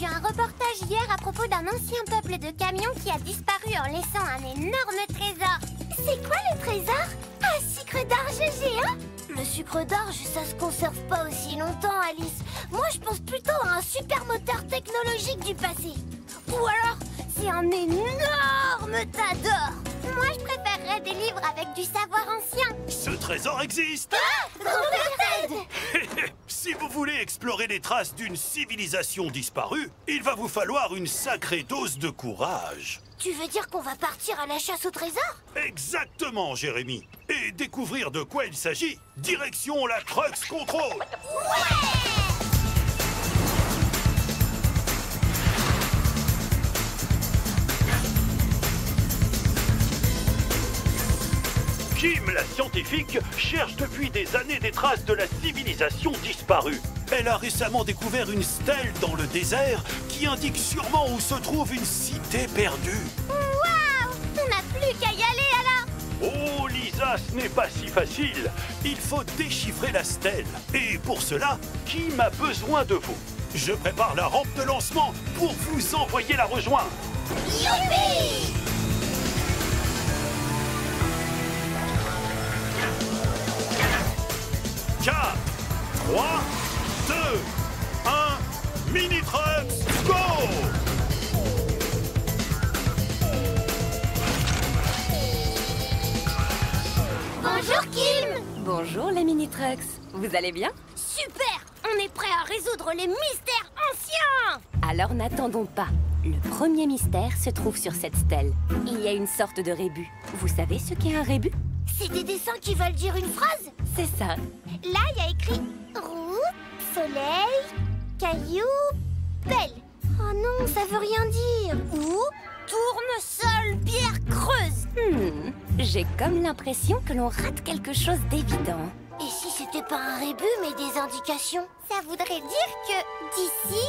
vu un reportage hier à propos d'un ancien peuple de camions qui a disparu en laissant un énorme trésor. C'est quoi le trésor? Un sucre d'orge géant? Le sucre d'orge, ça se conserve pas aussi longtemps, Alice. Moi, je pense plutôt à un super moteur technologique du passé. Ou alors, c'est un énorme tas d'or. Moi, je préférerais des livres avec du savoir ancien. Ce trésor existe! Ah! Grand-père Ted! Si vous voulez explorer les traces d'une civilisation disparue, il va vous falloir une sacrée dose de courage. Tu veux dire qu'on va partir à la chasse au trésor? Exactement, Jérémy. Et découvrir de quoi il s'agit, direction la Crux Control. Ouais! Kim, la scientifique, cherche depuis des années des traces de la civilisation disparue. Elle a récemment découvert une stèle dans le désert qui indique sûrement où se trouve une cité perdue. Waouh! On n'a plus qu'à y aller alors! Oh Lisa, ce n'est pas si facile. Il faut déchiffrer la stèle. Et pour cela, Kim a besoin de vous. Je prépare la rampe de lancement pour vous envoyer la rejoindre. Youpi! 4, 3, 2, 1, Mini-Trucks, go! Bonjour Kim! Bonjour les mini-trucks, vous allez bien? Super! On est prêt à résoudre les mystères anciens! Alors n'attendons pas. Le premier mystère se trouve sur cette stèle. Il y a une sorte de rébus. Vous savez ce qu'est un rébus? C'est des dessins qui veulent dire une phrase? C'est ça. Là, il y a écrit roue, soleil, caillou, pelle. Oh non, ça veut rien dire. Ou tournesol, pierre creuse. J'ai comme l'impression que l'on rate quelque chose d'évident. Et si c'était pas un rébus, mais des indications? Ça voudrait dire que d'ici,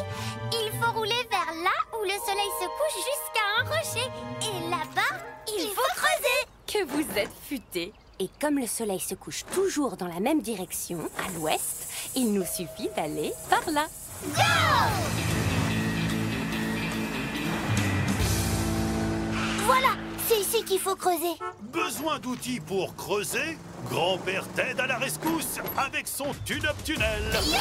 il faut rouler vers là où le soleil se couche jusqu'à un rocher. Et là-bas, il faut creuser. Que vous êtes futés. Et comme le soleil se couche toujours dans la même direction, à l'ouest, il nous suffit d'aller par là. Go! Voilà, c'est ici qu'il faut creuser. Besoin d'outils pour creuser? Grand-père Ted à la rescousse avec son tune-up tunnel. Youhou!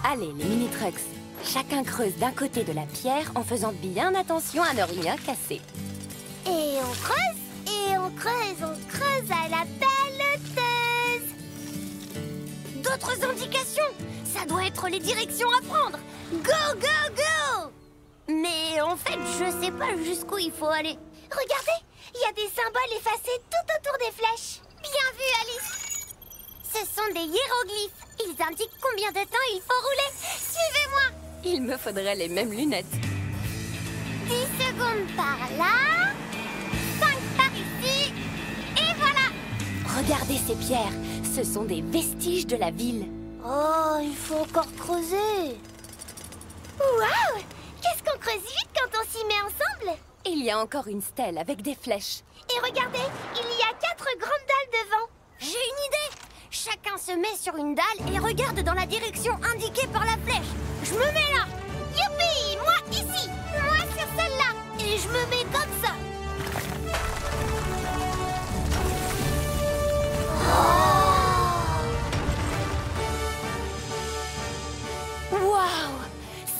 Allez, les mini-trucks. Chacun creuse d'un côté de la pierre en faisant bien attention à ne rien casser. Et on creuse, et on creuse à la pelleteuse. D'autres indications? Ça doit être les directions à prendre. Go, go, go! Mais en fait, je sais pas jusqu'où il faut aller. Regardez, il y a des symboles effacés tout autour des flèches. Bien vu, Alice. Ce sont des hiéroglyphes. Ils indiquent combien de temps il faut rouler. Suivez-moi. Il me faudrait les mêmes lunettes. 10 secondes par là, 5 par ici, et voilà! Regardez ces pierres, ce sont des vestiges de la ville. Oh, il faut encore creuser. Waouh! Qu'est-ce qu'on creuse vite quand on s'y met ensemble? Il y a encore une stèle avec des flèches. Et regardez, il y a 4 grandes dalles devant. J'ai une idée! Chacun se met sur une dalle et regarde dans la direction indiquée par la flèche. Je me mets là. Youpi! Moi ici. Moi sur celle-là. Et je me mets comme ça. Waouh!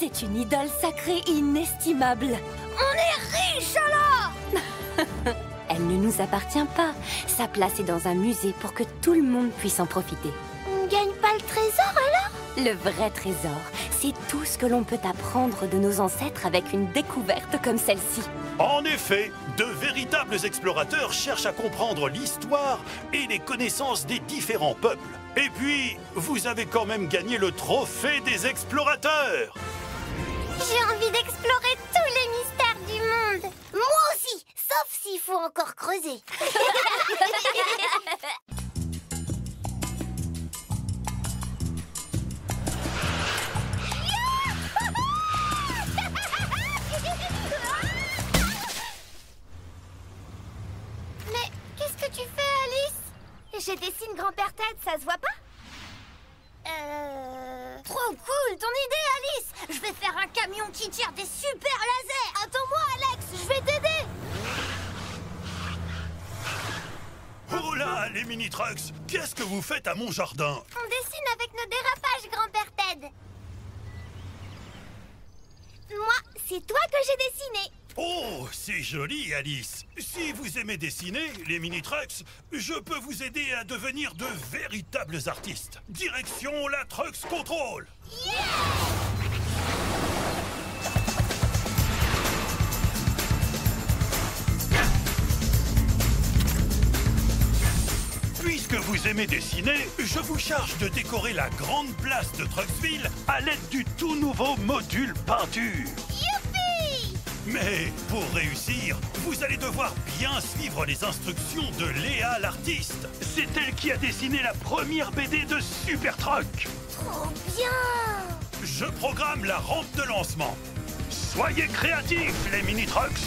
C'est une idole sacrée inestimable. On est riche alors! Elle ne nous appartient pas. Sa place est dans un musée pour que tout le monde puisse en profiter. On ne gagne pas le trésor alors? Le vrai trésor, c'est tout ce que l'on peut apprendre de nos ancêtres avec une découverte comme celle-ci. En effet, de véritables explorateurs cherchent à comprendre l'histoire et les connaissances des différents peuples. Et puis, vous avez quand même gagné le trophée des explorateurs. J'ai envie d'explorer tous les mystères du monde. Moi aussi, sauf s'il faut encore creuser. Mais qu'est-ce que tu fais, Alice? je dessine Grand-Père Ted, ça se voit pas? Trop cool, ton idée, Alice! Je vais faire un camion qui tire des super lasers! Attends-moi, Alex, je vais t'aider! Oh là, les mini-trucks! Qu'est-ce que vous faites à mon jardin? On dessine avec nos dérapages, Grand-Père Ted. Moi, c'est toi que j'ai dessiné. Oh, c'est joli, Alice. Si vous aimez dessiner, les mini-trucks, je peux vous aider à devenir de véritables artistes. Direction la Trucks Control. Puisque vous aimez dessiner, je vous charge de décorer la grande place de Trucksville à l'aide du tout nouveau module peinture. Youpi! Mais pour réussir, vous allez devoir bien suivre les instructions de Léa l'artiste. C'est elle qui a dessiné la première BD de Super Truck. Trop bien! Je programme la rampe de lancement. Soyez créatifs, les mini-trucks.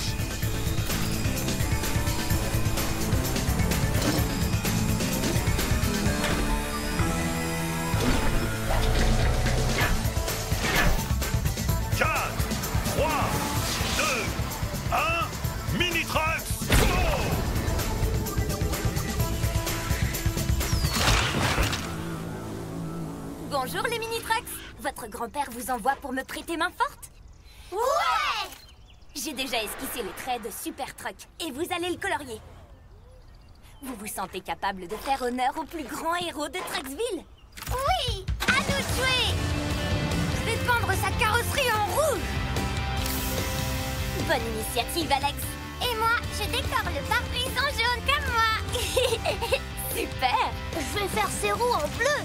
Bonjour les mini-trucks. Votre grand-père vous envoie pour me prêter main forte? Ouais! J'ai déjà esquissé les traits de Super Truck et vous allez le colorier. Vous vous sentez capable de faire honneur au plus grand héros de Trucksville? Oui! À nous de jouer! Je vais peindre sa carrosserie en rouge. Bonne initiative, Alex. Et moi, je décore le pare-brise en jaune comme moi. Super. Je vais faire ses roues en bleu.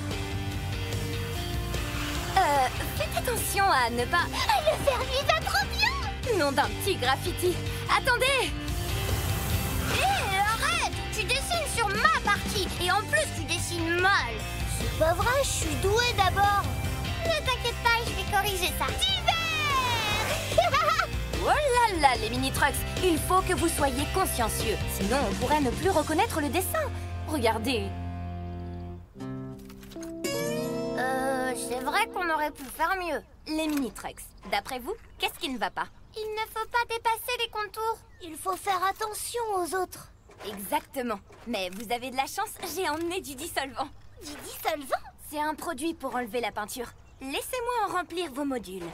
Faites attention à ne pas... Le vernis va trop bien! Nom d'un petit graffiti. Attendez! Hé, arrête! Tu dessines sur ma partie et en plus tu dessines mal. C'est pas vrai, je suis douée d'abord. Ne t'inquiète pas, je vais corriger ça. D'hiver! Oh là là, les mini-trucks! Il faut que vous soyez consciencieux. Sinon, on pourrait ne plus reconnaître le dessin. Regardez. C'est vrai qu'on aurait pu faire mieux. Les mini-trucks, d'après vous, qu'est-ce qui ne va pas? Il ne faut pas dépasser les contours. Il faut faire attention aux autres. Exactement. Mais vous avez de la chance, j'ai emmené du dissolvant. Du dissolvant? C'est un produit pour enlever la peinture. Laissez-moi en remplir vos modules.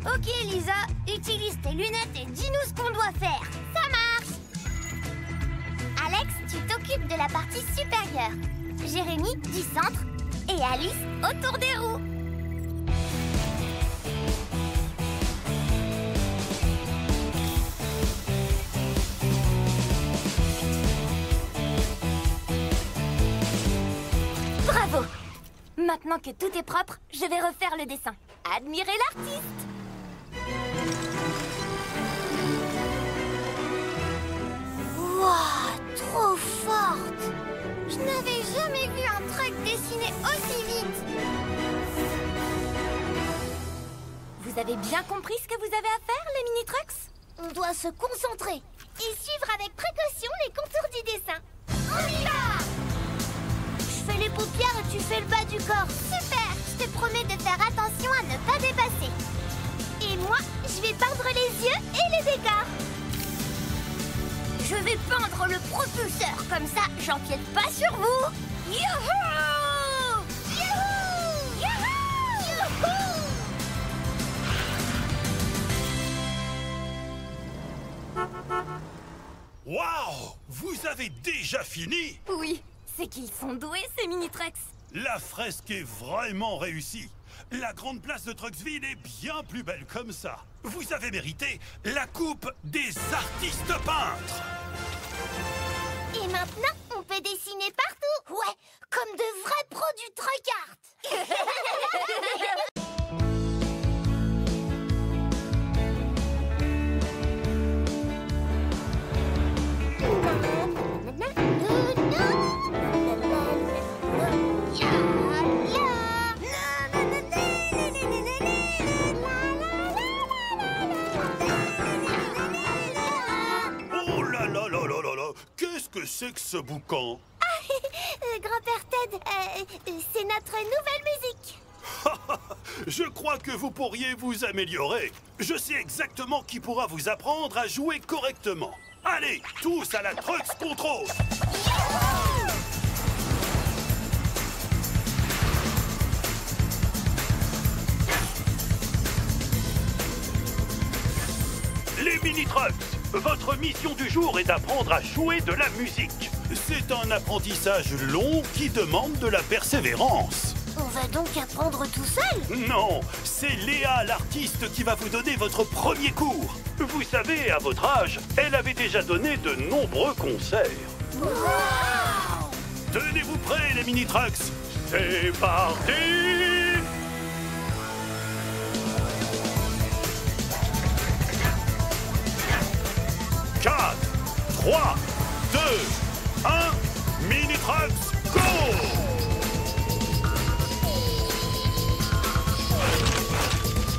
Ok, Lisa, utilise tes lunettes et dis-nous ce qu'on doit faire. Ça marche! Alex, tu t'occupes de la partie supérieure. Jérémy, du centre. Et Alice, autour des roues. Bravo! Maintenant que tout est propre, je vais refaire le dessin. Admirez l'artiste! Waouh, trop forte! Je n'avais jamais vu un truck dessiné aussi vite. Vous avez bien compris ce que vous avez à faire, les mini-trucks? On doit se concentrer et suivre avec précaution les contours du dessin. On y va! Je fais les paupières et tu fais le bas du corps. Super! Je te promets de faire attention à ne pas dépasser. Et moi, je vais peindre les yeux et les décors. Je vais peindre le propulseur, comme ça, j'empiète pas sur vous. Youhou! Youhou! Youhou! Youhou! Waouh! Vous avez déjà fini? Oui, c'est qu'ils sont doués, ces mini-trucks. La fresque est vraiment réussie. La grande place de Trucksville est bien plus belle comme ça. Vous avez mérité la coupe des artistes peintres. Et maintenant, on peut dessiner partout. Ouais, comme de vrais pros du truck art. Oh là là là là là là! Qu'est-ce Qu'est-ce que c'est que ce boucan? Grand-père Ted, c'est notre nouvelle musique. Je crois que vous pourriez vous améliorer. Je sais exactement qui pourra vous apprendre à jouer correctement. Allez, tous à la Trucks Control! Les mini-trucks, votre mission du jour est d'apprendre à jouer de la musique. C'est un apprentissage long qui demande de la persévérance. On va donc apprendre tout seul? Non, c'est Léa, l'artiste, qui va vous donner votre premier cours. Vous savez, à votre âge, elle avait déjà donné de nombreux concerts. Wow! Tenez-vous prêts, les mini-trucks. C'est parti! Quatre, 3, 2, 1, mini-trucks, go!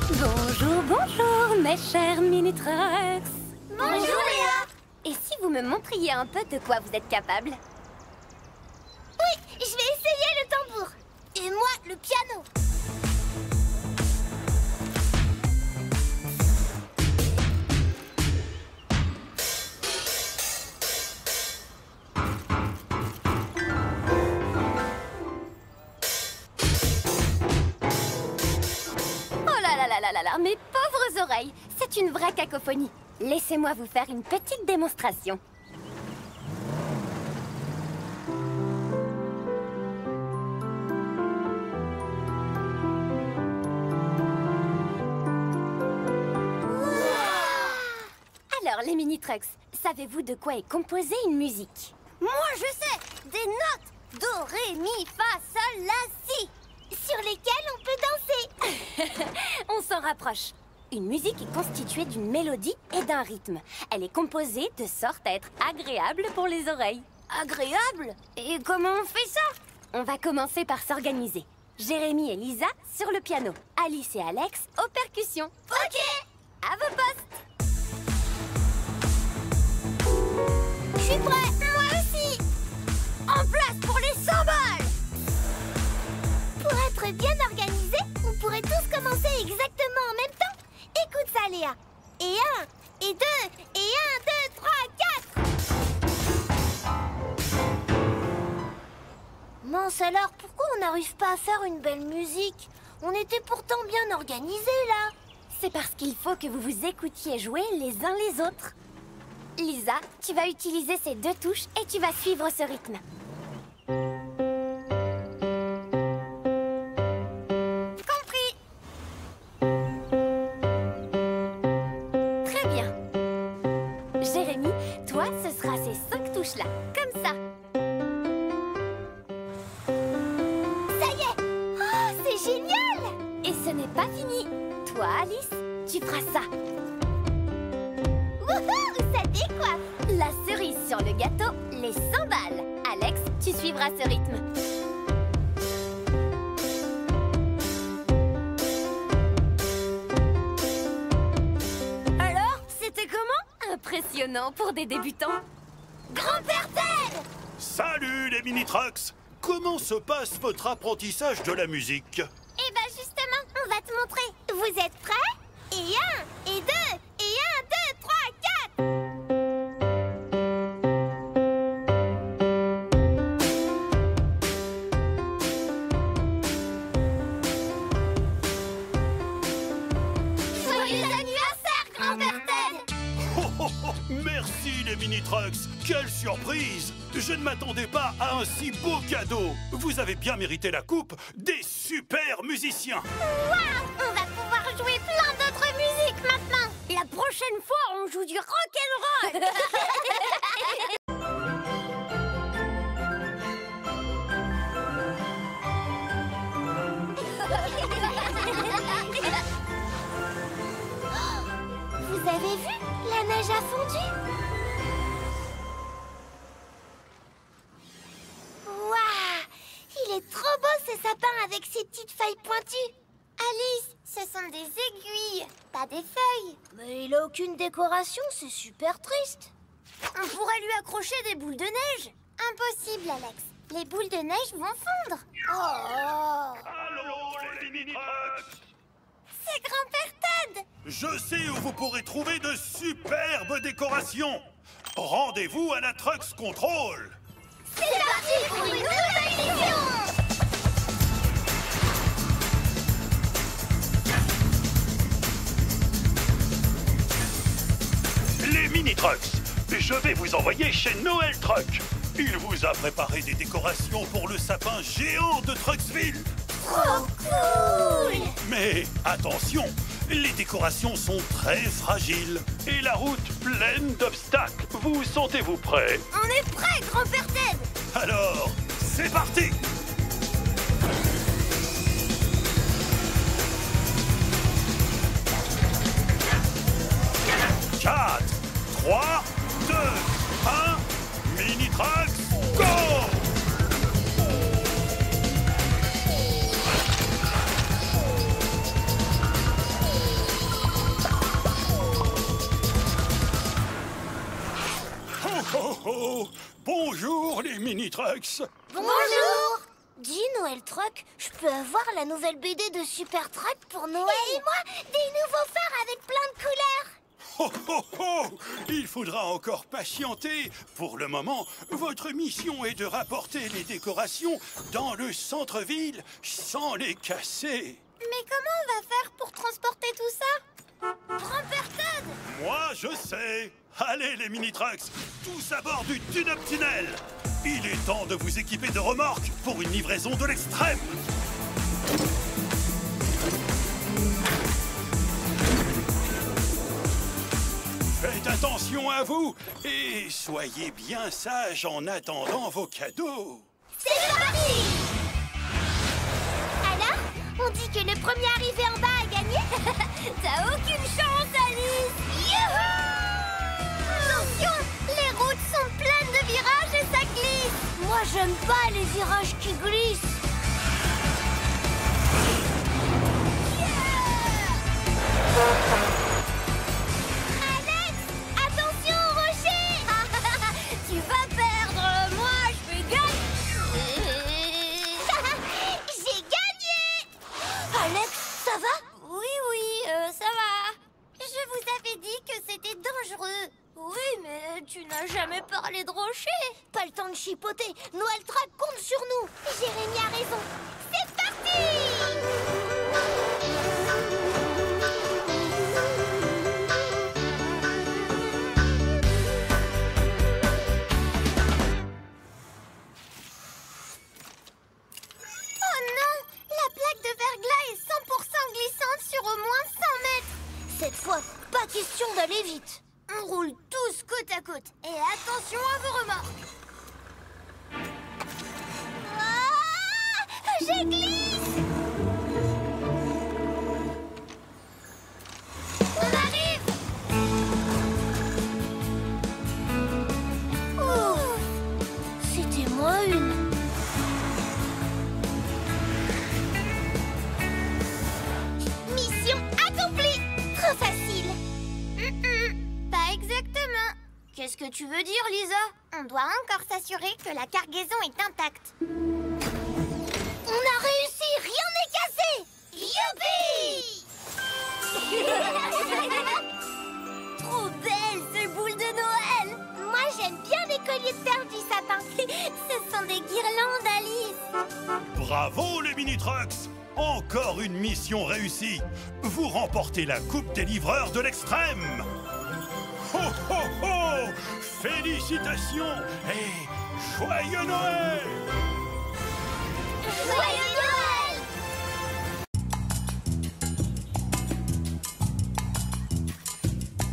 Bonjour, bonjour, mes chers mini-trucks. Bonjour Léa! Et si vous me montriez un peu de quoi vous êtes capable? Oui, je vais essayer le tambour. Et moi, le piano. Mes pauvres oreilles, c'est une vraie cacophonie. Laissez-moi vous faire une petite démonstration. Alors, les mini-trucks, savez-vous de quoi est composée une musique? Moi, je sais! Des notes! Do, ré, mi, fa, sol, la, si! Sur lesquelles on peut danser! On s'en rapproche. Une musique est constituée d'une mélodie et d'un rythme. Elle est composée de sorte à être agréable pour les oreilles. Agréable? Et comment on fait ça? On va commencer par s'organiser. Jérémy et Lisa sur le piano. Alice et Alex aux percussions. Ok! À vos postes! Je suis prêt! Moi aussi! En place pour les symboles! Pour être bien organisé, on pourrait tous commencer exactement en même temps. Écoute ça, Léa. Et 1, et 2, et 1, 2, 3, 4. Mince alors, pourquoi on n'arrive pas à faire une belle musique? On était pourtant bien organisés, là. C'est parce qu'il faut que vous vous écoutiez jouer les uns les autres. Lisa, tu vas utiliser ces deux touches et tu vas suivre ce rythme. Là, comme ça. Ça y est! Oh, c'est génial! Et ce n'est pas fini. Toi, Alice, tu feras ça. Wouhou! Ça décoiffe! La cerise sur le gâteau, les cymbales. Alex, tu suivras ce rythme. Alors, c'était comment? Impressionnant pour des débutants. Grand-père Ted! Salut les mini-trucks! Comment se passe votre apprentissage de la musique? Eh ben justement, on va te montrer. Vous êtes prêts? Et 1, et 2, et 1, 2, 3, 4. Joyeux anniversaire, grand-père Ted! Merci les mini-trucks! Quelle surprise! Je ne m'attendais pas à un si beau cadeau! Vous avez bien mérité la coupe des super musiciens! Waouh! On va pouvoir jouer plein d'autres musiques maintenant! La prochaine fois, on joue du rock'n'roll! Vous avez vu? La neige a fondu! Waouh! Il est trop beau ce sapin avec ses petites feuilles pointues! Alice, ce sont des aiguilles, pas des feuilles! Mais il a aucune décoration, c'est super triste! On pourrait lui accrocher des boules de neige. Impossible, Alex. Les boules de neige vont fondre. Oh! Allô, les mini-trucks! C'est Grand-Père Ted! Je sais où vous pourrez trouver de superbes décorations. Rendez-vous à la Trucks Control. C'est parti pour une nouvelle mission! Les mini-trucks, je vais vous envoyer chez Noël Truck. Il vous a préparé des décorations pour le sapin géant de Trucksville. Trop cool! Mais attention, les décorations sont très fragiles et la route pleine d'obstacles. Vous sentez-vous prêt? On est prêt, Grand-Père Ted! Alors, c'est parti! Quatre, 3, 2, 1, mini-trucks, go! Oh, bonjour les mini-trucks. Bonjour! Dis, Noël Truck, je peux avoir la nouvelle BD de Super Truck pour Noël? Et moi, des nouveaux phares avec plein de couleurs! Oh, oh, oh! Il faudra encore patienter. Pour le moment, votre mission est de rapporter les décorations dans le centre-ville sans les casser. Mais comment on va faire pour transporter tout ça? Grand-Père Ted! Moi, je sais. Allez, les mini-trucks, tous à bord du Tunoptinel. Il est temps de vous équiper de remorques pour une livraison de l'extrême. Faites attention à vous et soyez bien sages en attendant vos cadeaux. C'est parti! Alors, on dit que le premier arrivé en bas a gagné? T'as aucune chance, Alice! Youhou! Attention, les routes sont pleines de virages et ça glisse. Moi, j'aime pas les virages qui glissent. Alex, attention au rocher! Tu vas perdre, moi je vais gagner. J'ai gagné! Alex, ça va? Oui, ça va. Je vous avais dit que c'était dangereux. Oui, mais tu n'as jamais parlé de rocher. Pas le temps de chipoter. Noël Truck compte sur nous. Jérémy a raison. C'est parti! Oh non! La plaque de verglas est 100% glissante sur au moins 100 mètres. Cette fois, pas question d'aller vite. On roule tous côte à côte. Et attention à vos remorques. Ah, je glisse! On arrive! Ouf! C'était moins une. Mission accomplie! Trop facile. Pas exactement. Qu'est-ce que tu veux dire, Lisa? On doit encore s'assurer que la cargaison est intacte. On a réussi, rien n'est cassé! Youpi! Trop belles, ces boules de Noël! Moi, j'aime bien les colliers de perles du sapin. Ce sont des guirlandes, Alice. Bravo les mini-trucks! Encore une mission réussie. Vous remportez la coupe des livreurs de l'extrême. Ho ho ho! Félicitations et joyeux Noël! Joyeux Noël!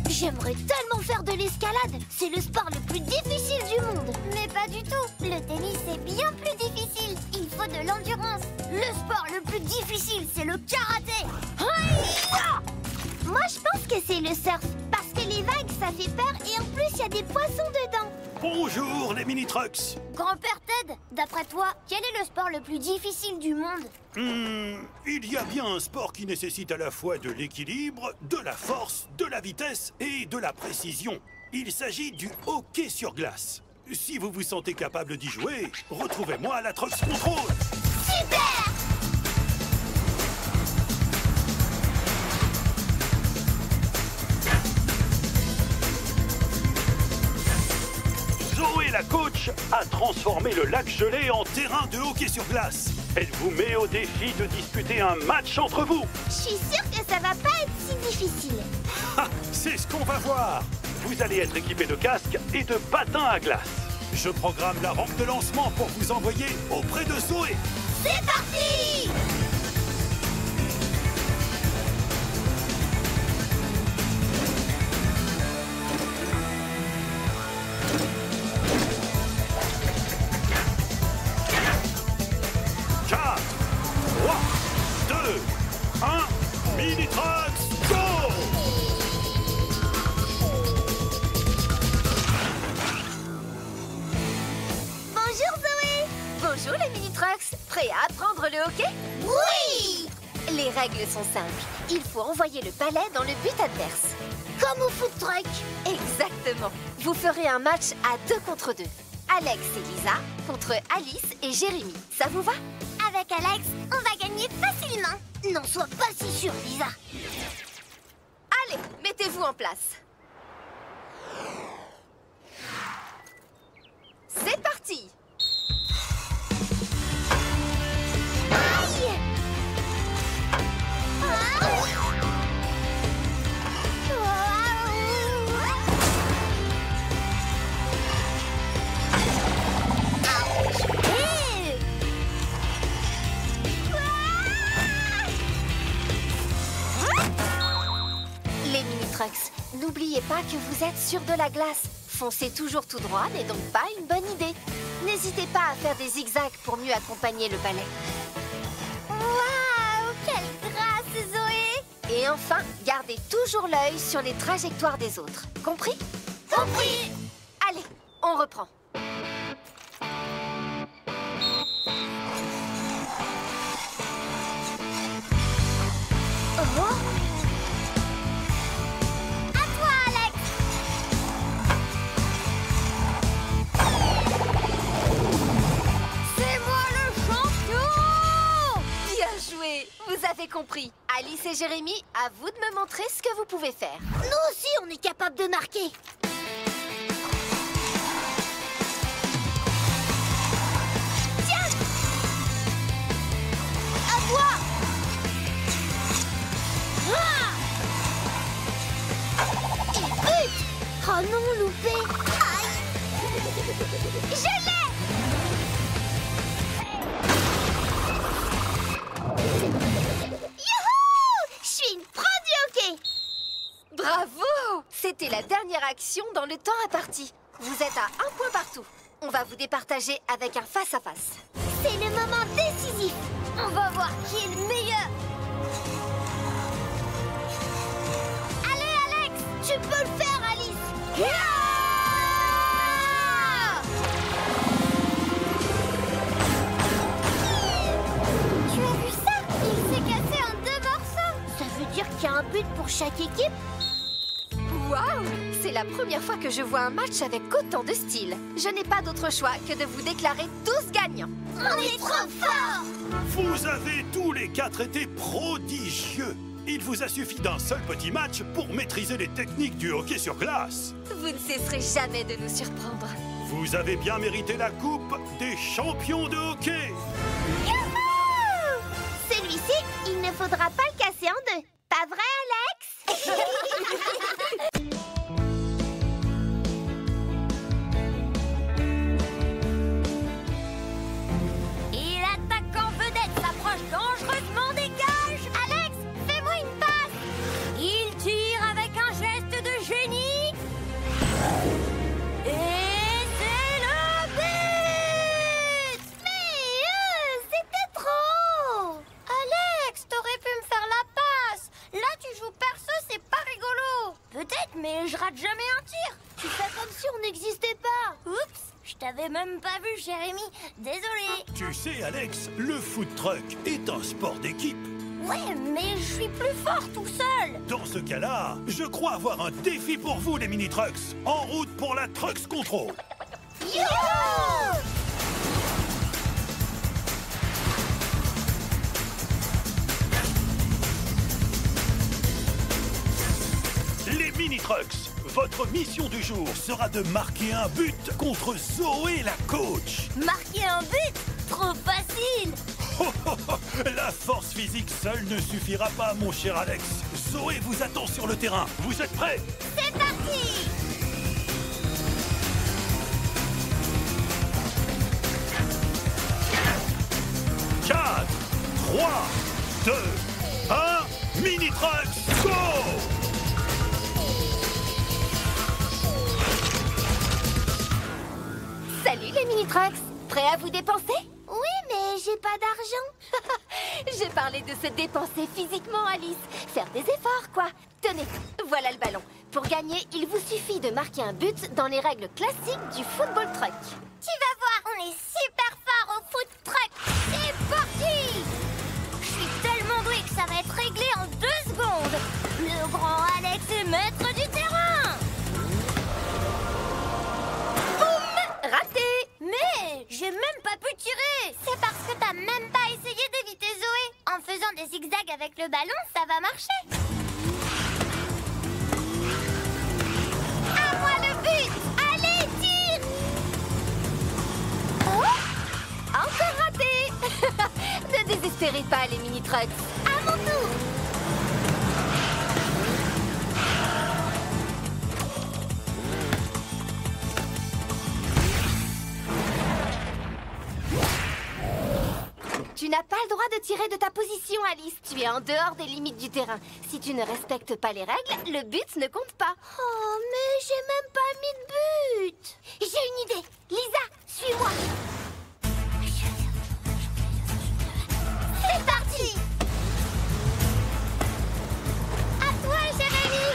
J'aimerais tellement faire de l'escalade. C'est le sport le plus difficile du monde. Mais pas du tout. Le tennis est bien plus difficile. Il faut de l'endurance. Le sport le plus difficile, c'est le karaté. Hi-ya! Moi, je pense que c'est le surf. Parce que les vagues, ça fait peur. Et en plus, il y a des poissons dedans. Bonjour les mini-trucks! Grand-père Ted, d'après toi, quel est le sport le plus difficile du monde? Il y a bien un sport qui nécessite à la fois de l'équilibre, de la force, de la vitesse et de la précision. Il s'agit du hockey sur glace. Si vous vous sentez capable d'y jouer, retrouvez-moi à la Trox Control. Super! Zoé, la coach, a transformé le lac gelé en terrain de hockey sur glace. Elle vous met au défi de disputer un match entre vous. Je suis sûre que ça va pas être si difficile. Ah, c'est ce qu'on va voir. Vous allez être équipé de casques et de patins à glace. Je programme la rampe de lancement pour vous envoyer auprès de Zoé. C'est parti! Mini-Trox, go! Bonjour Zoé! Bonjour les mini-trucks, prêts à apprendre le hockey? Oui! Les règles sont simples. Il faut envoyer le balai dans le but adverse. Comme au foot truck. Exactement. Vous ferez un match à 2 contre 2. Alex et Lisa contre Alice et Jérémy. Ça vous va? Avec Alex, on va gagner facilement. N'en sois pas si sûre, Lisa. Allez, mettez-vous en place. C'est parti! Aïe! Les mini-trucks, n'oubliez pas que vous êtes sur de la glace. Foncer toujours tout droit n'est donc pas une bonne idée. N'hésitez pas à faire des zigzags pour mieux accompagner le balai. Waouh! Quelle grâce, Zoé! Et enfin, gardez toujours l'œil sur les trajectoires des autres. Compris? Compris! Allez, on reprend. Oh! À toi, Alex! C'est moi le champion! Bien joué! Vous avez compris. Alice et Jérémy, à vous de me montrer ce que vous pouvez faire. Nous aussi, on est capable de marquer. Tiens! À toi! Ah! Et but! Oh non, loupé! Aïe! Je l'ai! Youhou! Je suis une pro du hockey! Bravo! C'était la dernière action dans le temps imparti. Vous êtes à 1 point partout. On va vous départager avec un face-à-face. C'est le moment décisif! On va voir qui est le meilleur! Allez, Alex! Tu peux le faire, Alice! Yeah! Tu as vu ça? Il s'est cassé en 2 morceaux! Ça veut dire qu'il y a un but pour chaque équipe? Waouh! C'est la première fois que je vois un match avec autant de style. Je n'ai pas d'autre choix que de vous déclarer tous gagnants. On est trop forts! Vous avez tous les 4 été prodigieux. Il vous a suffi d'un seul petit match pour maîtriser les techniques du hockey sur glace. Vous ne cesserez jamais de nous surprendre. Vous avez bien mérité la coupe des champions de hockey. Youhou! Celui-ci, il ne faudra pas le casser en 2. Pas vrai, Alex? Et l'attaquant vedette s'approche dangereusement des cages. Alex, fais-moi une passe! Il tire avec un geste de génie. Et c'est le but! Mais c'était trop! Alex, t'aurais pu me faire la passe! Là, tu joues perso, c'est pas rigolo! Peut-être, mais je rate jamais un tir. Tu fais comme si on n'existait pas! Oups, je t'avais même pas vu, Jérémy. Désolé. Tu sais, Alex, le food truck est un sport d'équipe. Ouais, mais je suis plus fort tout seul. Dans ce cas-là, je crois avoir un défi pour vous, les mini-trucks. En route pour la Trucks Control. Youhou! Les mini-trucks, votre mission du jour sera de marquer un but contre Zoé la coach. Marquer un but? Trop facile. La force physique seule ne suffira pas, mon cher Alex. Zoé vous attend sur le terrain. Vous êtes prêts? C'est parti. 4, 3, 2, 1, mini-trucks, go! Salut les mini-trucks! Prêts à vous dépenser? Oui, mais j'ai pas d'argent. J'ai parlé de se dépenser physiquement, Alice. Faire des efforts, quoi. Tenez, voilà le ballon. Pour gagner, il vous suffit de marquer un but dans les règles classiques du football truck. Tu vas voir, on est super fort au foot truck. C'est parti. Je suis tellement doué que ça va être réglé en 2 secondes. Le grand Alex est maître du terrain. Boum! Raté! Mais j'ai même pas pu tirer. C'est parce que t'as même pas essayé d'éviter Zoé. En faisant des zigzags avec le ballon, ça va marcher. À moi le but. Allez, tire. Oh! Encore raté! Ne désespérez pas, les mini-trucks. À mon tour. Tu n'as pas le droit de tirer de ta position, Alice. Tu es en dehors des limites du terrain. Si tu ne respectes pas les règles, le but ne compte pas. Oh, mais j'ai même pas mis de but. J'ai une idée. Lisa, suis-moi. C'est parti. À toi, Jérémy.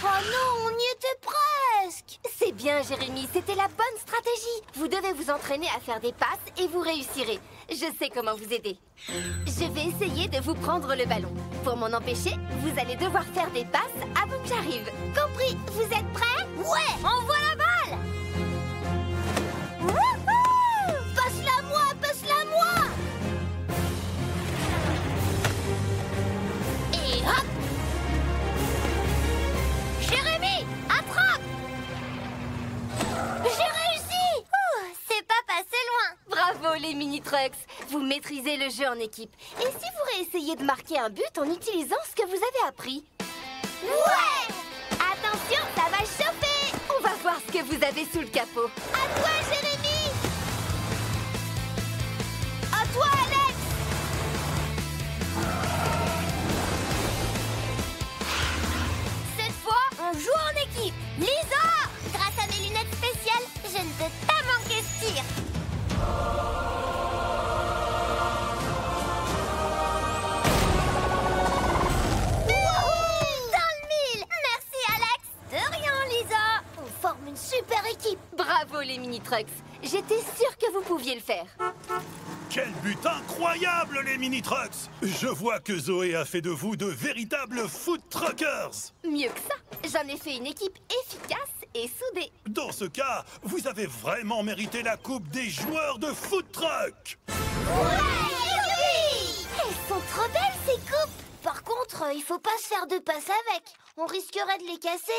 Oh non, on y était presque. C'est bien, Jérémy. C'était la bonne stratégie. Vous devez vous entraîner à faire des passes et vous réussirez. Je sais comment vous aider. Je vais essayer de vous prendre le ballon. Pour m'en empêcher, vous allez devoir faire des passes avant que j'arrive. Compris. Vous êtes prêts? Ouais, envoie la balle. Wouhou! Passe-la moi, passe-la moi. Et hop. Jérémy, attrape. J'ai réussi. Ouh, c'est pas passé loin. Bravo, les mini-trucks. Vous maîtrisez le jeu en équipe. Et si vous réessayez de marquer un but en utilisant ce que vous avez appris? Ouais. Attention, ça va chauffer. On va voir ce que vous avez sous le capot. À toi, Jérémy. À toi, Alex. Cette fois, on joue en équipe. Lisa, grâce à mes lunettes spéciales, je ne peux pas manquer ce tir. Wouhou! Dans le mille. Merci, Alex. De rien, Lisa. On forme une super équipe. Bravo, les mini-trucks. J'étais sûre que vous pouviez le faire. Quel but incroyable, les mini-trucks! Je vois que Zoé a fait de vous de véritables food truckers! Mieux que ça, j'en ai fait une équipe efficace et soudée. Dans ce cas, vous avez vraiment mérité la coupe des joueurs de food truck! Oui! Elles sont trop belles, ces coupes. Par contre, il faut pas se faire de passe avec. On risquerait de les casser.